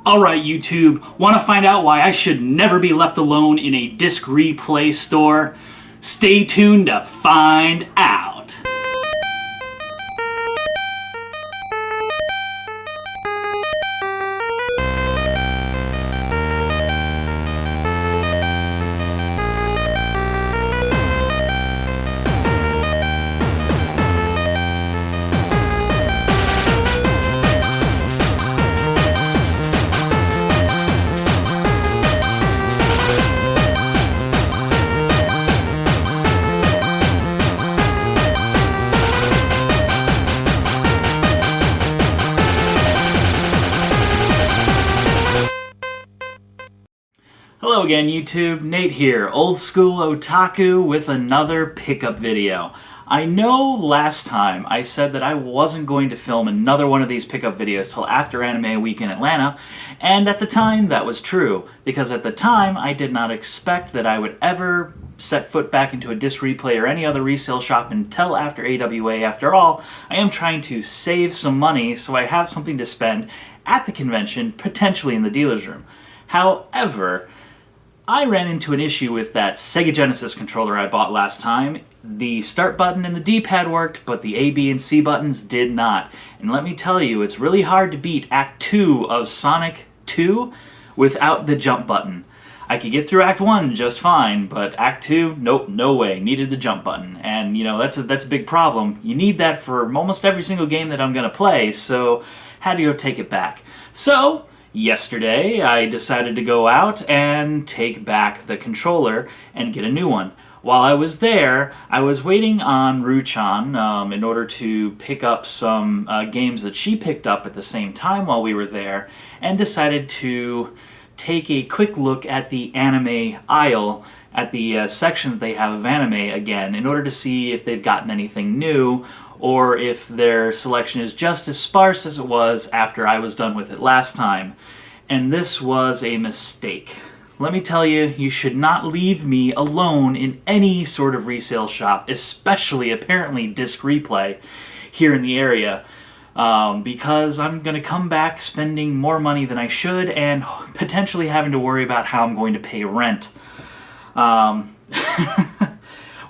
Alright YouTube, want to find out why I should never be left alone in a disc replay store? Stay tuned to find out. Hello again YouTube, Nate here, Old School Otaku with another pickup video. I know last time I said that I wasn't going to film another one of these pickup videos till after Anime Week in Atlanta, and at the time that was true, because at the time I did not expect that I would ever set foot back into a disc replay or any other resale shop until after AWA. After all, I am trying to save some money so I have something to spend at the convention, potentially in the dealer's room. However, I ran into an issue with that Sega Genesis controller I bought last time. The start button and the D-pad worked, but the A, B, and C buttons did not. And let me tell you, it's really hard to beat Act 2 of Sonic 2 without the jump button. I could get through Act 1 just fine, but Act 2, nope, no way. Needed the jump button. And, you know, that's a big problem. You need that for almost every single game that I'm going to play, so had to go take it back. So yesterday, I decided to go out and take back the controller and get a new one. While I was there, I was waiting on Ruchan in order to pick up some games that she picked up at the same time while we were there, and decided to take a quick look at the anime aisle, at the section that they have of anime again, in order to see if they've gotten anything new, or if their selection is just as sparse as it was after I was done with it last time. And this was a mistake. Let me tell you, you should not leave me alone in any sort of resale shop, especially apparently disc replay here in the area, because I'm going to come back spending more money than I should and potentially having to worry about how I'm going to pay rent.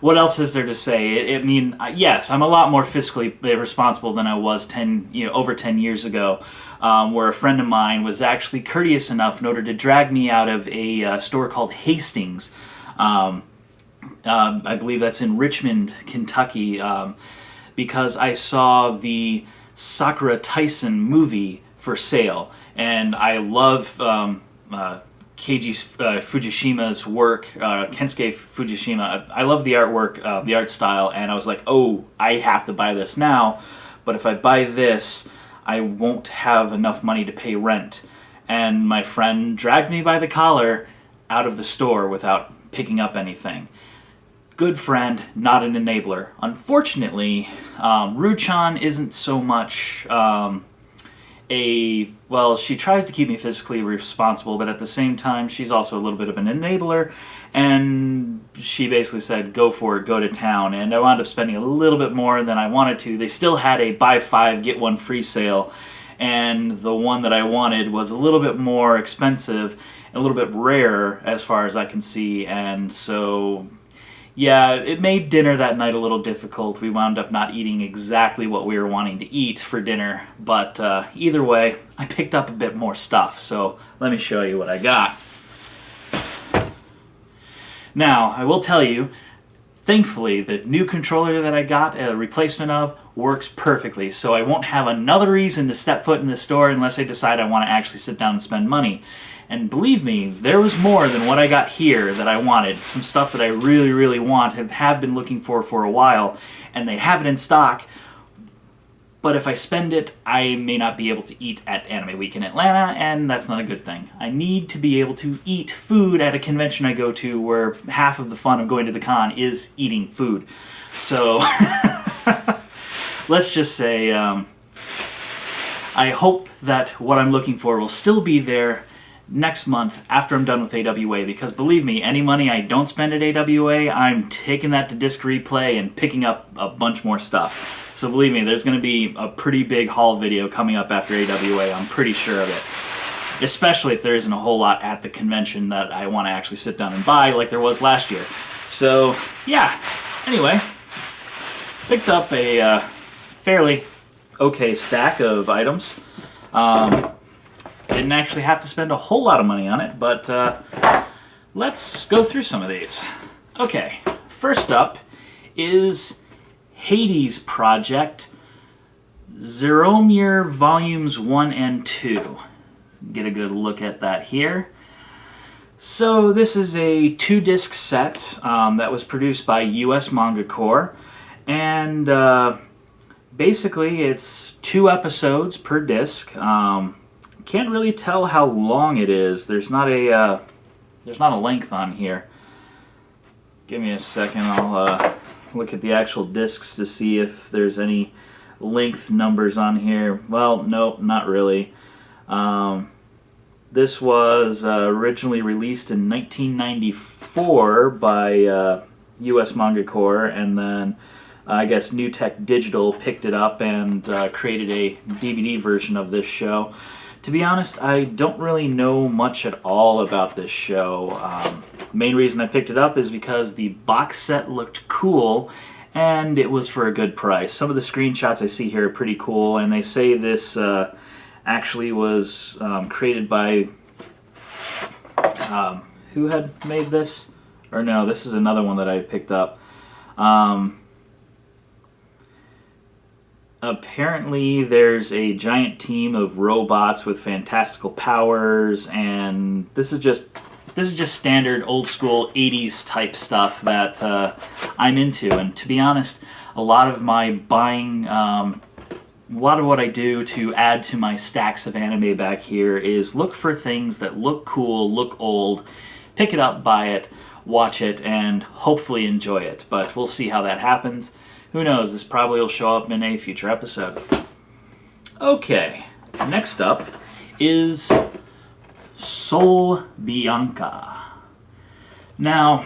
What else is there to say? I mean, yes, I'm a lot more fiscally responsible than I was over 10 years ago, where a friend of mine was actually courteous enough in order to drag me out of a store called Hastings. I believe that's in Richmond, Kentucky, because I saw the Sakura Tyson movie for sale, and I love Keiji Fujishima's work, Kensuke Fujishima. I love the artwork, the art style, and I was like, oh, I have to buy this now, but if I buy this, I won't have enough money to pay rent. And my friend dragged me by the collar out of the store without picking up anything. Good friend, not an enabler. Unfortunately, Ruchan isn't so much well, she tries to keep me physically responsible, but at the same time, she's also a little bit of an enabler, and she basically said, go for it, go to town, and I wound up spending a little bit more than I wanted to. They still had a buy 5, get 1 free sale, and the one that I wanted was a little bit more expensive, and a little bit rarer as far as I can see, and so yeah, it made dinner that night a little difficult. We wound up not eating exactly what we were wanting to eat for dinner, but either way, I picked up a bit more stuff, so let me show you what I got. Now, I will tell you, thankfully, the new controller that I got a replacement of works perfectly, so I won't have another reason to step foot in the store unless I decide I want to actually sit down and spend money. And believe me, there was more than what I got here that I wanted. Some stuff that I really, really want, have been looking for a while, and they have it in stock. But if I spend it, I may not be able to eat at Anime Week in Atlanta, and that's not a good thing. I need to be able to eat food at a convention I go to where half of the fun of going to the con is eating food. So, let's just say, I hope that what I'm looking for will still be there next month after I'm done with AWA, because believe me, any money I don't spend at AWA, I'm taking that to disc replay and picking up a bunch more stuff. So believe me, there's going to be a pretty big haul video coming up after AWA, I'm pretty sure of it. especially if there isn't a whole lot at the convention that I want to actually sit down and buy like there was last year. So, yeah. Anyway, picked up a fairly okay stack of items. Didn't actually have to spend a whole lot of money on it, but let's go through some of these. Okay, first up is Hades Project, Zeromir Volumes 1 and 2. Get a good look at that here. So this is a 2-disc set that was produced by US Manga Corps, and basically it's 2 episodes per disc. Can't really tell how long it is. There's not a length on here. Give me a second. I'll look at the actual discs to see if there's any length numbers on here. Well, no, not really. This was originally released in 1994 by US Manga Corps, and then I guess New Tech Digital picked it up and created a DVD version of this show. To be honest, I don't really know much at all about this show. Main reason I picked it up is because the box set looked cool and it was for a good price. Some of the screenshots I see here are pretty cool, and they say this actually was created by who had made this? Or no, this is another one that I picked up. Apparently there's a giant team of robots with fantastical powers, and this is just standard old school 80s type stuff that I'm into. And to be honest, a lot of my buying, a lot of what I do to add to my stacks of anime back here is look for things that look cool, look old, pick it up, buy it, watch it, and hopefully enjoy it. But we'll see how that happens. Who knows, this probably will show up in a future episode. Okay, next up is Soul Bianca. Now,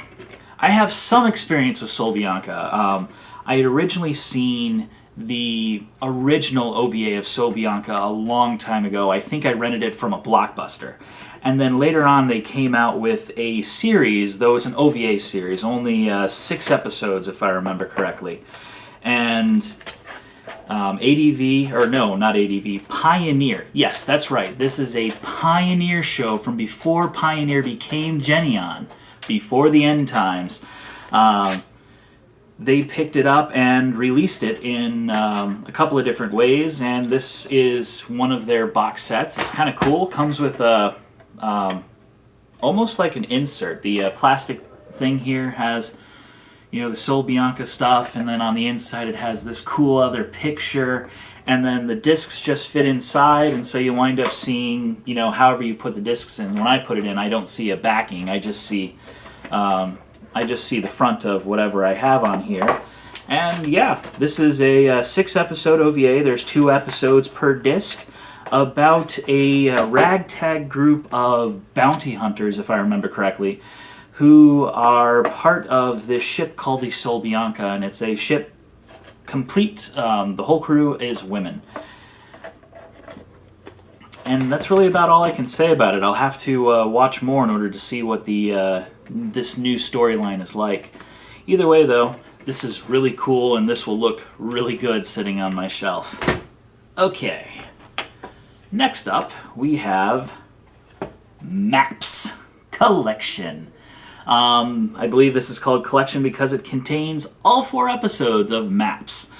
I have some experience with Soul Bianca. I had originally seen the original OVA of Soul Bianca a long time ago. I think I rented it from a Blockbuster. And then later on they came out with a series, though it's an OVA series, only 6 episodes if I remember correctly. And ADV, or no, not ADV, Pioneer. Yes, that's right. This is a Pioneer show from before Pioneer became Geneon, before the end times. They picked it up and released it in a couple of different ways, and this is one of their box sets. It's kind of cool. Comes with a almost like an insert. The plastic thing here has, you know, the Soul Bianca stuff, and then on the inside it has this cool other picture, and then the discs just fit inside, and so you wind up seeing, you know, however you put the discs in. When I put it in, I don't see a backing. I just see the front of whatever I have on here. And yeah, this is a 6-episode OVA. There's 2 episodes per disc about a ragtag group of bounty hunters, if I remember correctly, who are part of this ship called the Soul Bianca, and it's a ship complete. The whole crew is women. And that's really about all I can say about it. I'll have to watch more in order to see what the this new storyline is like. Either way, though, this is really cool, and this will look really good sitting on my shelf. Okay. Next up, we have Maps Collection. I believe this is called Collection because it contains all 4 episodes of Maps.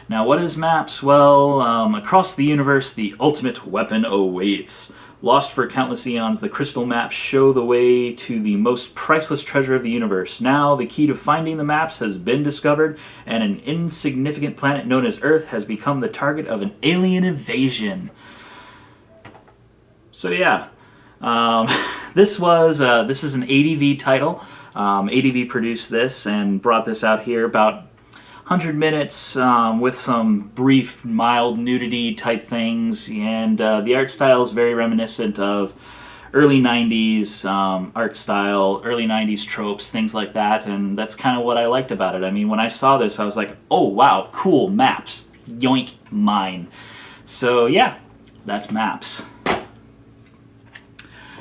Now, what is Maps? Well, across the universe, the ultimate weapon awaits. Lost for countless eons, the crystal maps show the way to the most priceless treasure of the universe. Now, the key to finding the maps has been discovered, and an insignificant planet known as Earth has become the target of an alien invasion. So yeah, this is an ADV title. ADV produced this and brought this out here, about 100 minutes with some brief, mild nudity type things, and the art style is very reminiscent of early 90s art style, early 90s tropes, things like that, and that's kind of what I liked about it. I mean, when I saw this, I was like, oh wow, cool, Maps, yoink, mine. So yeah, that's Maps.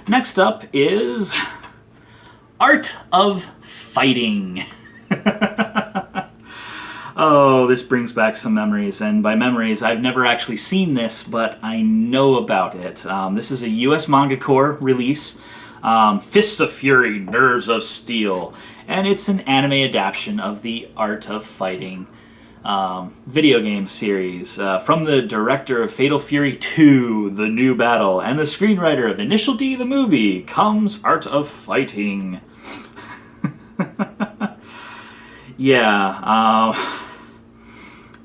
Next up is Art of Fighting. Oh, this brings back some memories, and by memories, I've never actually seen this, but I know about it. This is a US Manga Corps release, Fists of Fury, Nerves of Steel, and it's an anime adaptation of the Art of Fighting video game series. From the director of Fatal Fury 2, The New Battle, and the screenwriter of Initial D, the movie, comes Art of Fighting. Yeah,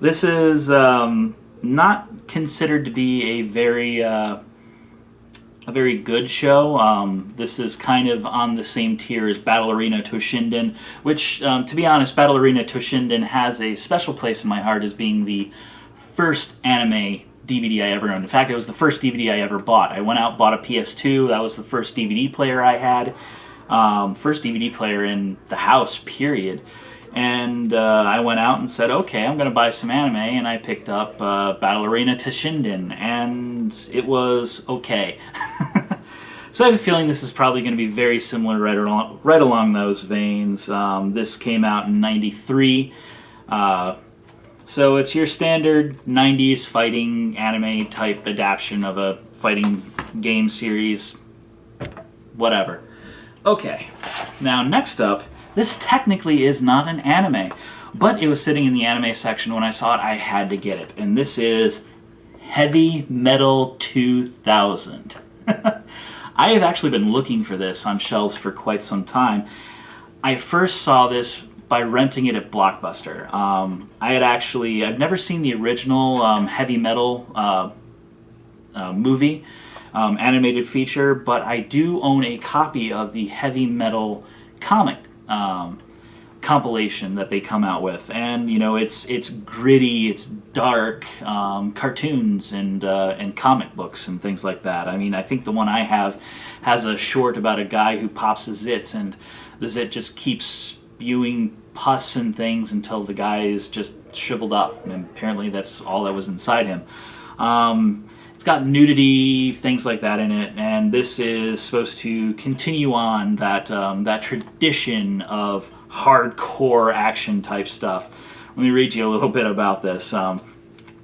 this is not considered to be a very good show. This is kind of on the same tier as Battle Arena Toshinden, which, to be honest, Battle Arena Toshinden has a special place in my heart as being the first anime DVD I ever owned. In fact, it was the first DVD I ever bought. I went out, bought a PS2. That was the first DVD player I had. First DVD player in the house, period. And I went out and said, okay, I'm going to buy some anime, and I picked up Battle Arena Toshinden, and it was okay. So I have a feeling this is probably going to be very similar right along those veins. This came out in '93, so it's your standard 90s fighting anime type adaptation of a fighting game series, whatever. Okay, now next up, this technically is not an anime, but it was sitting in the anime section when I saw it. I had to get it, and this is Heavy Metal 2000. I have actually been looking for this on shelves for quite some time. I first saw this by renting it at Blockbuster. I've never seen the original Heavy Metal movie, animated feature, but I do own a copy of the Heavy Metal comic compilation that they come out with, and you know it's gritty, it's dark, cartoons and comic books and things like that. I mean, I think the one I have has a short about a guy who pops a zit, and the zit just keeps spewing pus and things until the guy is just shriveled up, and apparently that's all that was inside him. It's got nudity, things like that in it, and this is supposed to continue on that tradition of hardcore action type stuff. Let me read you a little bit about this.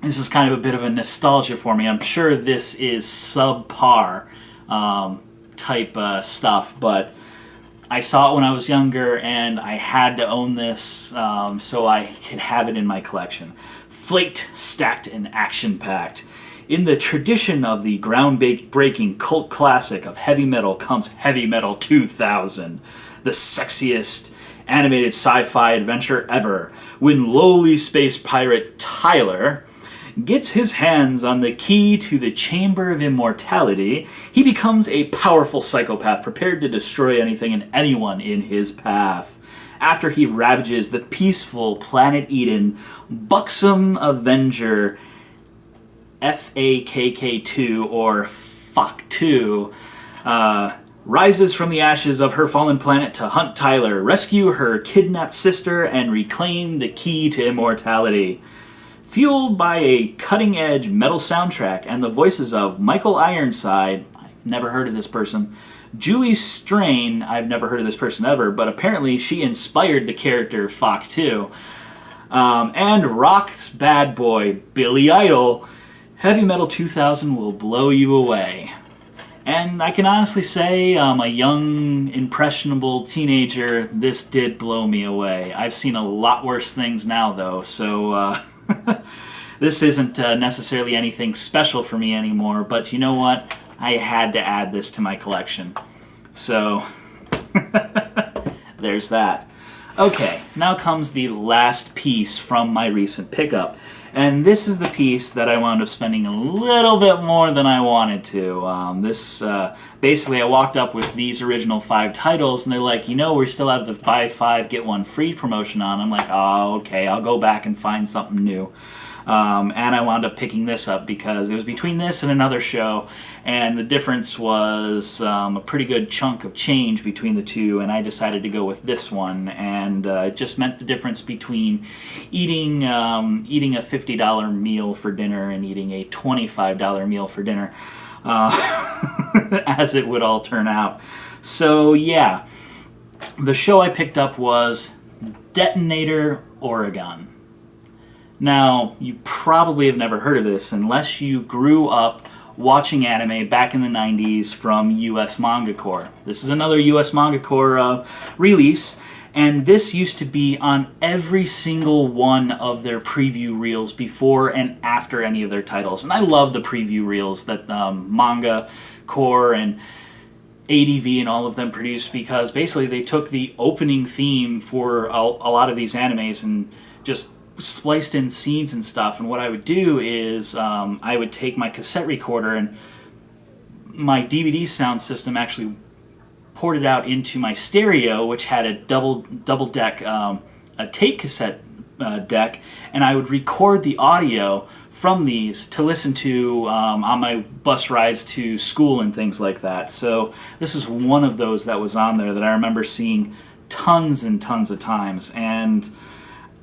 This is kind of a bit of a nostalgia for me. I'm sure this is subpar type stuff, but I saw it when I was younger, and I had to own this so I could have it in my collection. Flaked, stacked, and action-packed. In the tradition of the ground-breaking cult classic of heavy metal comes Heavy Metal 2000, the sexiest animated sci-fi adventure ever, when lowly space pirate Tyler gets his hands on the key to the Chamber of Immortality. He becomes a powerful psychopath prepared to destroy anything and anyone in his path. After he ravages the peaceful planet Eden, buxom Avenger FAKK2, or FAK2, rises from the ashes of her fallen planet to hunt Tyler, rescue her kidnapped sister, and reclaim the key to immortality. Fueled by a cutting-edge metal soundtrack and the voices of Michael Ironside, I've never heard of this person, Julie Strain, I've never heard of this person ever, but apparently she inspired the character FAK2, and rock's bad boy, Billy Idol, Heavy Metal 2000 will blow you away. And I can honestly say, a young, impressionable teenager, this did blow me away. I've seen a lot worse things now, though, so this isn't necessarily anything special for me anymore, but you know what? I had to add this to my collection. So, there's that. Okay, now comes the last piece from my recent pickup. And this is the piece that I wound up spending a little bit more than I wanted to. Basically, I walked up with these original 5 titles, and they're like, you know, we still have the buy 5, get 1 free promotion on. I'm like, oh, okay, I'll go back and find something new. And I wound up picking this up because it was between this and another show, and the difference was a pretty good chunk of change between the two, and I decided to go with this one, and it just meant the difference between eating a $50 meal for dinner and eating a $25 meal for dinner. as it would all turn out. So yeah, the show I picked up was Detonator Oregon. Now, you probably have never heard of this unless you grew up watching anime back in the 90s from US Manga Corps. This is another US Manga Corps release, and this used to be on every single one of their preview reels before and after any of their titles. And I love the preview reels that Manga Corps and ADV and all of them produced, because basically they took the opening theme for a lot of these animes and just spliced in scenes and stuff. And what I would do is I would take my cassette recorder, and my DVD sound system actually ported out into my stereo, which had a double deck a tape cassette deck, and I would record the audio from these to listen to on my bus rides to school and things like that. So this is one of those that was on there that I remember seeing tons and tons of times, and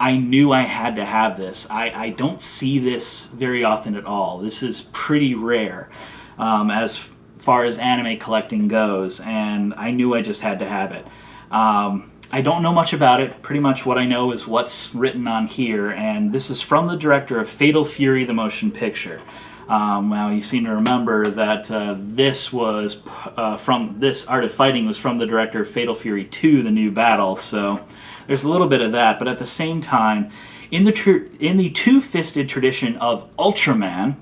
I knew I had to have this. I don't see this very often at all. This is pretty rare as far as anime collecting goes, and I knew I just had to have it. I don't know much about it. Pretty much what I know is what's written on here, and this is from the director of Fatal Fury, the motion picture. Well, you seem to remember that this was this Art of Fighting was from the director of Fatal Fury 2, The New Battle, so there's a little bit of that. But at the same time, in the two-fisted tradition of Ultraman,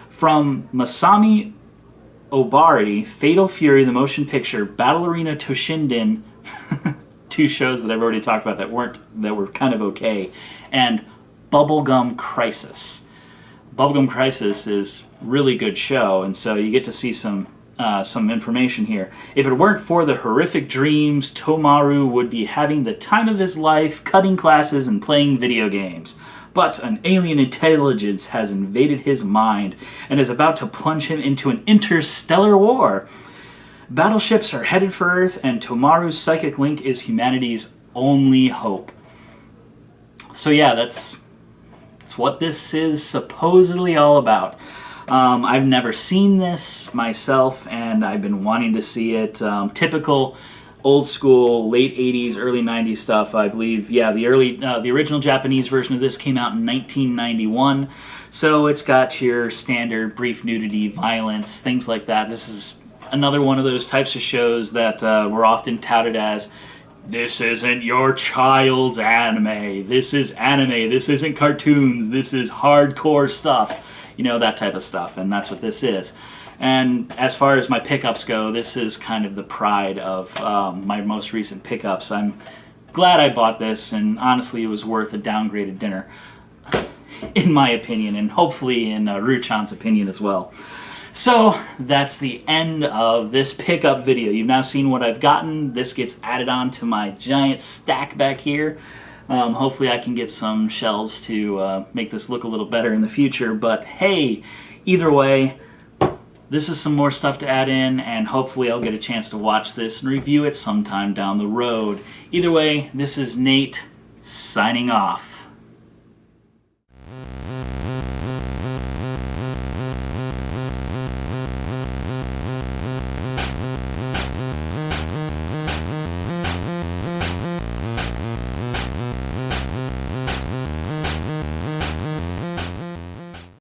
from Masami Obari, Fatal Fury, the motion picture, Battle Arena Toshinden, two shows that I've already talked about that were kind of okay, and Bubblegum Crisis. Bubblegum Crisis is a really good show, and so you get to see some information here. If it weren't for the horrific dreams, Tomaru would be having the time of his life, cutting classes and playing video games. But an alien intelligence has invaded his mind and is about to plunge him into an interstellar war. Battleships are headed for Earth, and Tomaru's psychic link is humanity's only hope. So yeah, that's what this is supposedly all about. I've never seen this myself, and I've been wanting to see it. Typical old school, late 80s, early 90s stuff, I believe. Yeah, the original Japanese version of this came out in 1991, so it's got your standard brief nudity, violence, things like that. This is another one of those types of shows that were often touted as, this isn't your child's anime, this is anime, this isn't cartoons, this is hardcore stuff. You know, that type of stuff, and that's what this is. And as far as my pickups go, this is kind of the pride of my most recent pickups. I'm glad I bought this, and honestly it was worth a downgraded dinner, in my opinion, and hopefully in Ruchan's opinion as well. So that's the end of this pickup video. You've now seen what I've gotten. This gets added on to my giant stack back here. Hopefully I can get some shelves to make this look a little better in the future. But hey, either way, this is some more stuff to add in, and hopefully I'll get a chance to watch this and review it sometime down the road. Either way, this is Nate, signing off.